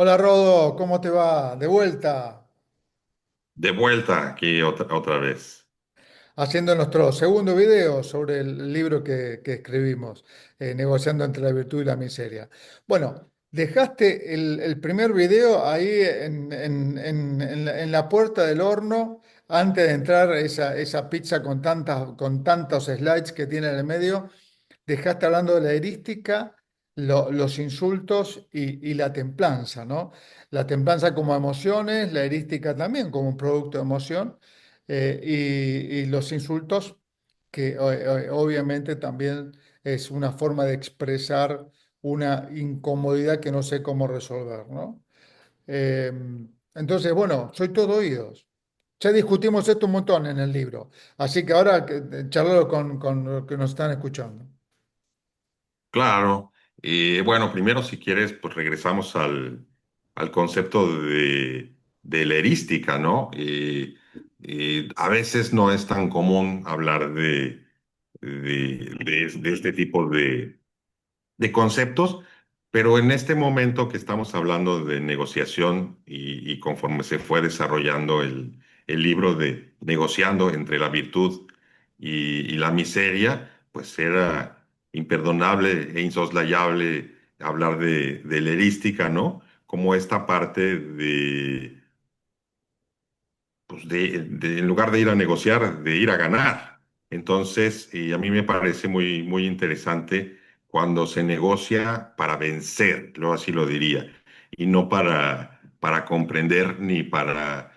Hola Rodo, ¿cómo te va? De vuelta, De vuelta aquí otra vez. haciendo nuestro segundo video sobre el libro que escribimos, Negociando entre la virtud y la miseria. Bueno, dejaste el primer video ahí en la puerta del horno antes de entrar esa pizza con tantos slides que tiene en el medio. Dejaste hablando de la erística, los insultos y la templanza, ¿no? La templanza como emociones, la erística también como un producto de emoción, y los insultos, que obviamente también es una forma de expresar una incomodidad que no sé cómo resolver, ¿no? Eh, entonces, bueno, soy todo oídos. Ya discutimos esto un montón en el libro, así que ahora charlo con los que nos están escuchando. Claro. Bueno, primero si quieres, pues regresamos al concepto de la erística, ¿no? A veces no es tan común hablar de este tipo de conceptos, pero en este momento que estamos hablando de negociación y conforme se fue desarrollando el libro de Negociando entre la virtud y la miseria, pues era imperdonable e insoslayable hablar de la erística, ¿no? Como esta parte pues en lugar de ir a negociar, de ir a ganar. Entonces, y a mí me parece muy interesante cuando se negocia para vencer, yo así lo diría, y no para comprender ni para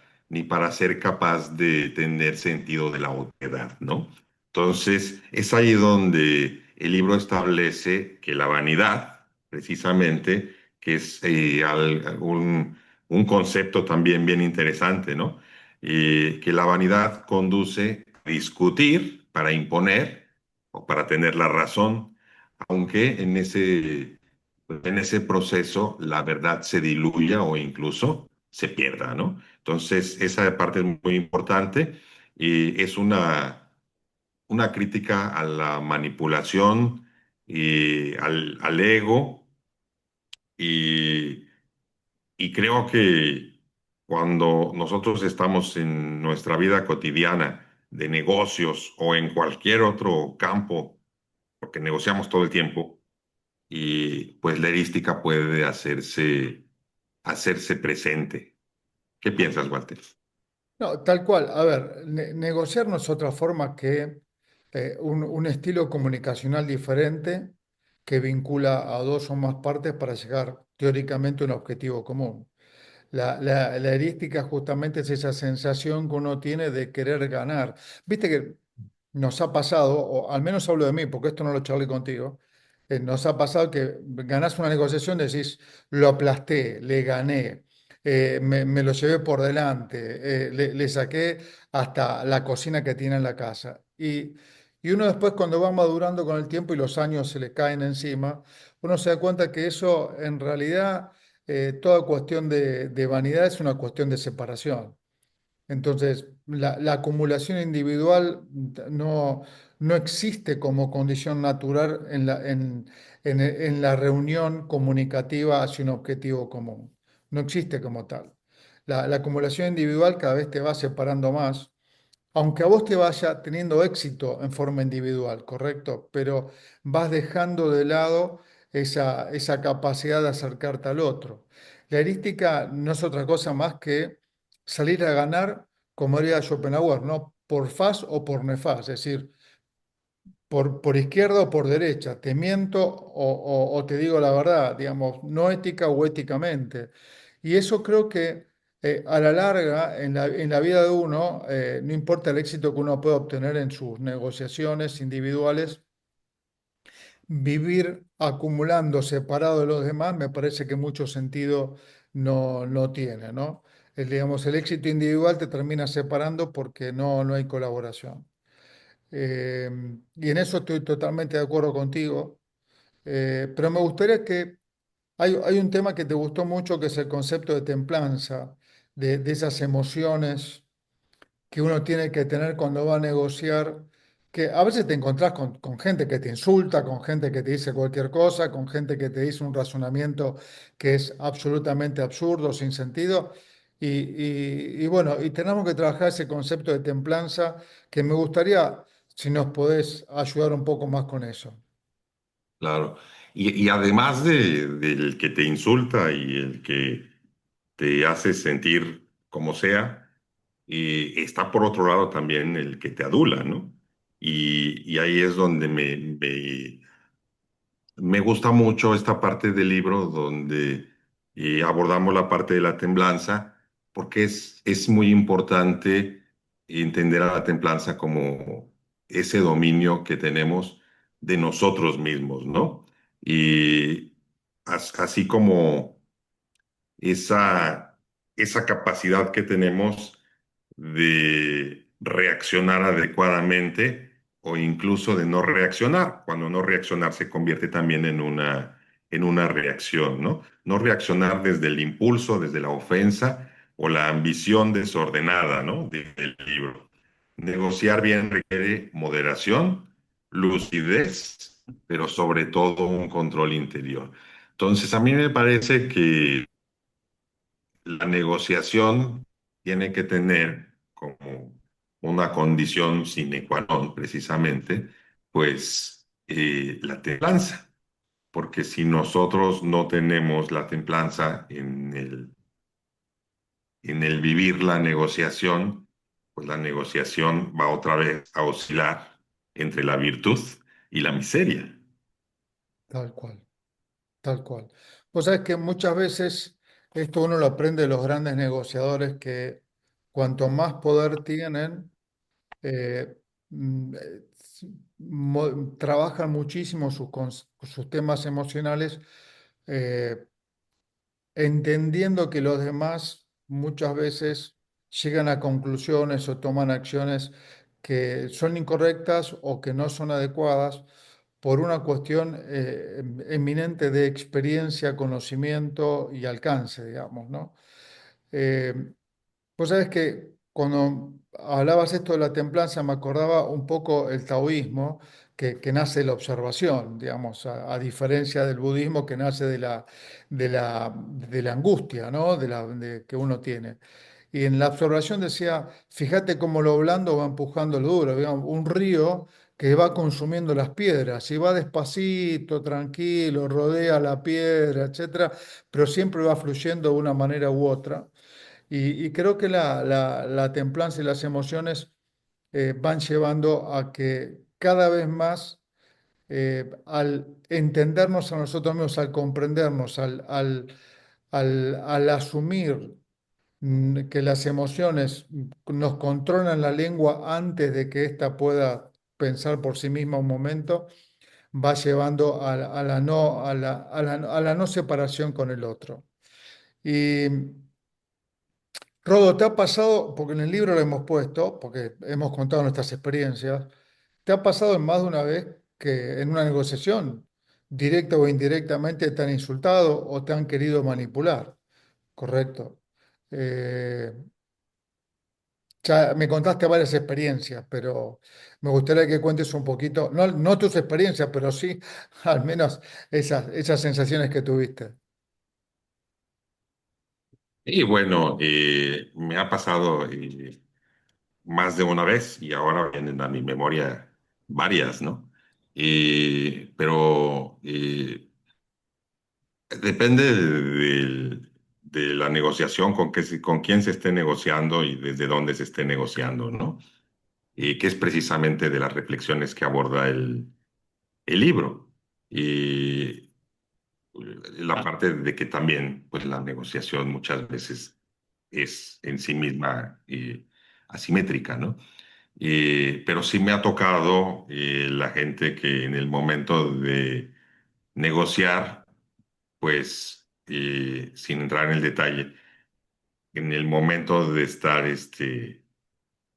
ser capaz de tener sentido de la otredad, ¿no? Entonces, es ahí donde el libro establece que la vanidad, precisamente, que es un concepto también bien interesante, ¿no? Que la vanidad conduce a discutir para imponer o para tener la razón, aunque en ese proceso la verdad se diluya o incluso se pierda, ¿no? Entonces, esa parte es muy importante y es una crítica a la manipulación y al ego y y creo que cuando nosotros estamos en nuestra vida cotidiana de negocios o en cualquier otro campo, porque negociamos todo el tiempo, y pues la erística puede hacerse presente. ¿Qué piensas, Walter? No, tal cual. A ver, negociar no es otra forma que un estilo comunicacional diferente que vincula a dos o más partes para llegar teóricamente a un objetivo común. La erística justamente es esa sensación que uno tiene de querer ganar. Viste que nos ha pasado, o al menos hablo de mí, porque esto no lo charlé contigo, nos ha pasado que ganás una negociación, decís, lo aplasté, le gané, me lo llevé por delante, le saqué hasta la cocina que tiene en la casa. Y uno después cuando va madurando con el tiempo y los años se le caen encima, uno se da cuenta que eso en realidad, toda cuestión de vanidad es una cuestión de separación. Entonces, la acumulación individual no existe como condición natural en la reunión comunicativa hacia un objetivo común. No existe como tal. La acumulación individual cada vez te va separando más, aunque a vos te vaya teniendo éxito en forma individual, ¿correcto? Pero vas dejando de lado esa capacidad de acercarte al otro. La erística no es otra cosa más que salir a ganar, como diría Schopenhauer, ¿no? Por faz o por nefaz, es decir, por izquierda o por derecha, te miento o te digo la verdad, digamos, no ética o éticamente. Y eso creo que a la larga, en la vida de uno, no importa el éxito que uno pueda obtener en sus negociaciones individuales, vivir acumulando separado de los demás me parece que mucho sentido no tiene, ¿no? Digamos, el éxito individual te termina separando porque no hay colaboración. Eh, y en eso estoy totalmente de acuerdo contigo. Pero me gustaría que hay un tema que te gustó mucho, que es el concepto de templanza, de esas emociones que uno tiene que tener cuando va a negociar, que a veces te encontrás con gente que te insulta, con gente que te dice cualquier cosa, con gente que te dice un razonamiento que es absolutamente absurdo, sin sentido. Y bueno, y tenemos que trabajar ese concepto de templanza que me gustaría, si nos podés ayudar un poco más con eso. Claro. Y además del que te insulta y el que te hace sentir como sea, está por otro lado también el que te adula, ¿no? Y ahí es donde me gusta mucho esta parte del libro donde abordamos la parte de la templanza, porque es muy importante entender a la templanza como ese dominio que tenemos de nosotros mismos, ¿no? Y así como esa, esa capacidad que tenemos de reaccionar adecuadamente o incluso de no reaccionar. Cuando no reaccionar se convierte también en una reacción, ¿no? No reaccionar desde el impulso, desde la ofensa o la ambición desordenada, ¿no? Del libro. Negociar bien requiere moderación, lucidez, pero sobre todo un control interior. Entonces, a mí me parece que la negociación tiene que tener como una condición sine qua non, precisamente, pues la templanza, porque si nosotros no tenemos la templanza en el vivir la negociación, pues la negociación va otra vez a oscilar entre la virtud y la miseria. Tal cual, tal cual. Vos sabés que muchas veces esto uno lo aprende de los grandes negociadores que cuanto más poder tienen, eh, trabajan muchísimo sus temas emocionales, eh, entendiendo que los demás muchas veces llegan a conclusiones o toman acciones que son incorrectas o que no son adecuadas por una cuestión eminente de experiencia, conocimiento y alcance, digamos, ¿no? Eh, Vos sabés que cuando hablabas esto de la templanza me acordaba un poco el taoísmo, que nace de la observación, digamos, a diferencia del budismo que nace de la angustia, ¿no? Que uno tiene. Y en la observación decía, fíjate cómo lo blando va empujando lo duro, digamos, un río que va consumiendo las piedras y va despacito, tranquilo, rodea la piedra, etcétera, pero siempre va fluyendo de una manera u otra. Y creo que la templanza y las emociones van llevando a que cada vez más, al entendernos a nosotros mismos, al comprendernos, al asumir que las emociones nos controlan la lengua antes de que ésta pueda pensar por sí misma un momento, va llevando a la no separación con el otro. Y Rodo, ¿te ha pasado, porque en el libro lo hemos puesto, porque hemos contado nuestras experiencias, ¿te ha pasado en más de una vez que en una negociación, directa o indirectamente, te han insultado o te han querido manipular? Correcto. Eh, ya me contaste varias experiencias, pero me gustaría que cuentes un poquito, no, no tus experiencias, pero sí al menos esas sensaciones que tuviste. Y bueno, me ha pasado más de una vez y ahora vienen a mi memoria varias, ¿no? Pero depende de la negociación, con quién se esté negociando y desde dónde se esté negociando, ¿no? Que es precisamente de las reflexiones que aborda el libro. Y la parte de que también, pues la negociación muchas veces es en sí misma asimétrica, ¿no? Pero sí me ha tocado la gente que en el momento de negociar, pues sin entrar en el detalle, en el momento de estar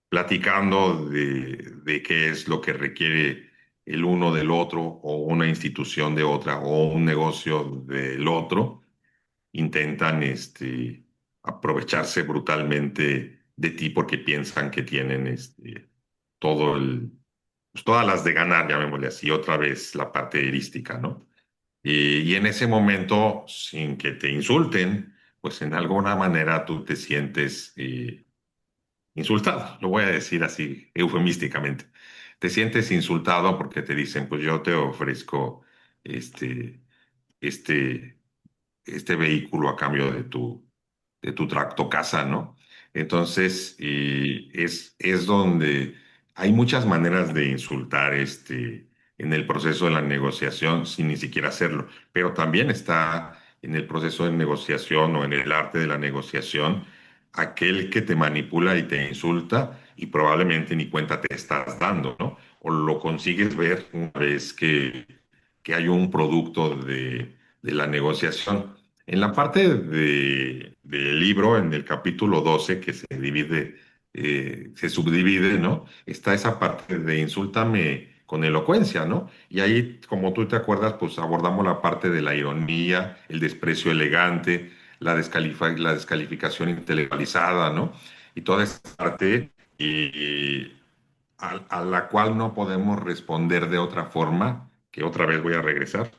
platicando de qué es lo que requiere el uno del otro o una institución de otra o un negocio del otro, intentan aprovecharse brutalmente de ti porque piensan que tienen todo pues, todas las de ganar, llamémosle así, otra vez la parte erística, ¿no? Y en ese momento, sin que te insulten, pues en alguna manera tú te sientes insultado, lo voy a decir así eufemísticamente. Te sientes insultado porque te dicen, pues yo te ofrezco este, este, este vehículo a cambio de tu tracto casa, ¿no? Entonces, es donde hay muchas maneras de insultar en el proceso de la negociación sin ni siquiera hacerlo, pero también está en el proceso de negociación o en el arte de la negociación aquel que te manipula y te insulta y probablemente ni cuenta te estás dando, ¿no? O lo consigues ver una vez que hay un producto de la negociación. En la parte del libro, en el capítulo 12 que se divide, se subdivide, ¿no? Está esa parte de insúltame con elocuencia, ¿no? Y ahí, como tú te acuerdas, pues abordamos la parte de la ironía, el desprecio elegante, la descalificación intelectualizada, ¿no? Y toda esa parte a la cual no podemos responder de otra forma, que otra vez voy a regresar,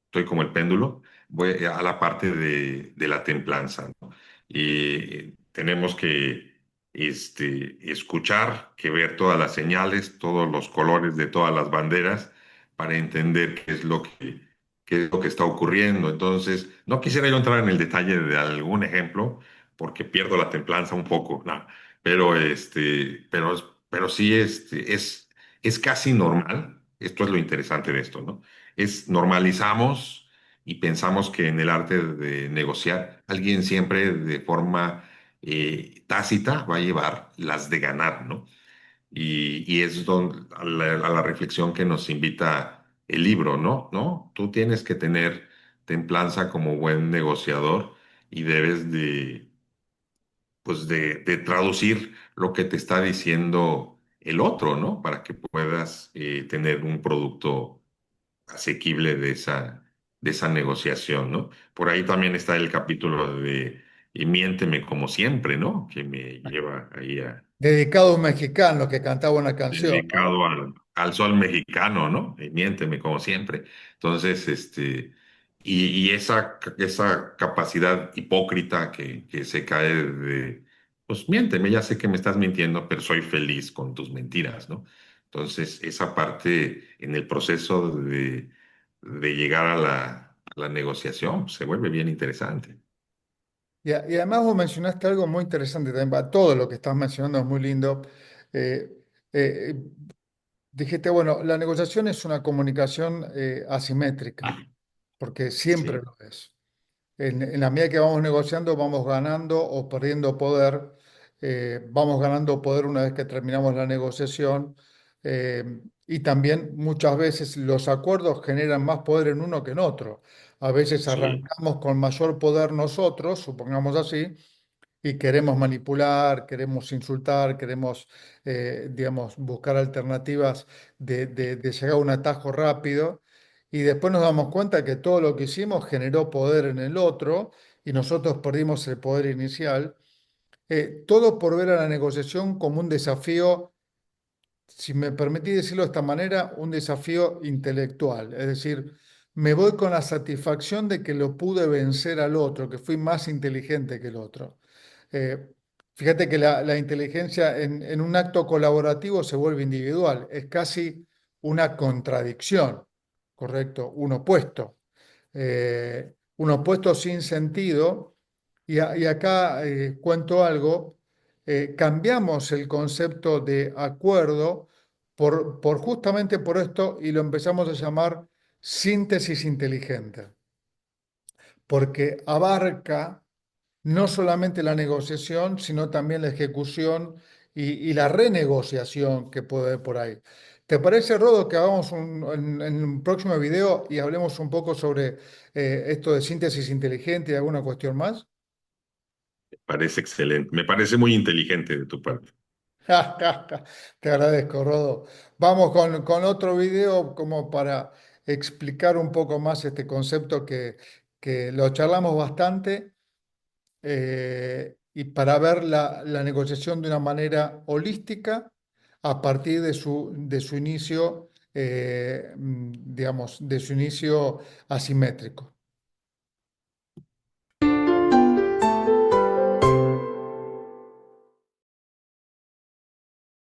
estoy como el péndulo, voy a la parte de la templanza, ¿no? Y tenemos que escuchar, que ver todas las señales, todos los colores de todas las banderas para entender qué es lo que está ocurriendo. Entonces, no quisiera yo entrar en el detalle de algún ejemplo, porque pierdo la templanza un poco, ¿no? Pero, pero sí es casi normal. Esto es lo interesante de esto, ¿no? Normalizamos y pensamos que en el arte de negociar, alguien siempre de forma tácita va a llevar las de ganar, ¿no? Y es a la reflexión que nos invita el libro, ¿no? ¿No? Tú tienes que tener templanza como buen negociador y debes de traducir lo que te está diciendo el otro, ¿no? Para que puedas tener un producto asequible de esa negociación, ¿no? Por ahí también está el capítulo de y miénteme como siempre, ¿no? Que me lleva ahí Dedicado a un mexicano que cantaba una canción, ¿no? dedicado al sol mexicano, ¿no? Y miénteme como siempre. Entonces, y esa capacidad hipócrita que se cae pues miénteme, ya sé que me estás mintiendo, pero soy feliz con tus mentiras, ¿no? Entonces, esa parte en el proceso de llegar a la negociación pues, se vuelve bien interesante. Y además vos mencionaste algo muy interesante también, todo lo que estás mencionando es muy lindo. Eh, eh, Dijiste, bueno, la negociación es una comunicación asimétrica, porque siempre Sí, lo es. En la medida que vamos negociando, vamos ganando o perdiendo poder. Vamos ganando poder una vez que terminamos la negociación. Y también muchas veces los acuerdos generan más poder en uno que en otro. A veces sí. arrancamos con mayor poder nosotros, supongamos así, y queremos manipular, queremos insultar, queremos, digamos, buscar alternativas de llegar a un atajo rápido. Y después nos damos cuenta que todo lo que hicimos generó poder en el otro y nosotros perdimos el poder inicial. Todo por ver a la negociación como un desafío, si me permitís decirlo de esta manera, un desafío intelectual. Es decir, me voy con la satisfacción de que lo pude vencer al otro, que fui más inteligente que el otro. Eh, Fíjate que la inteligencia en un acto colaborativo se vuelve individual, es casi una contradicción, ¿correcto? Un opuesto sin sentido. Y acá cuento algo, cambiamos el concepto de acuerdo por justamente por esto y lo empezamos a llamar síntesis inteligente, porque abarca no solamente la negociación, sino también la ejecución y la renegociación que puede haber por ahí. ¿Te parece, Rodo, que hagamos en un próximo video y hablemos un poco sobre esto de síntesis inteligente y alguna cuestión más? Parece excelente. Me parece muy inteligente de tu parte. Te agradezco, Rodo. Vamos con otro video como para explicar un poco más este concepto que lo charlamos bastante y para ver la negociación de una manera holística, a partir de su inicio, digamos, de su inicio asimétrico.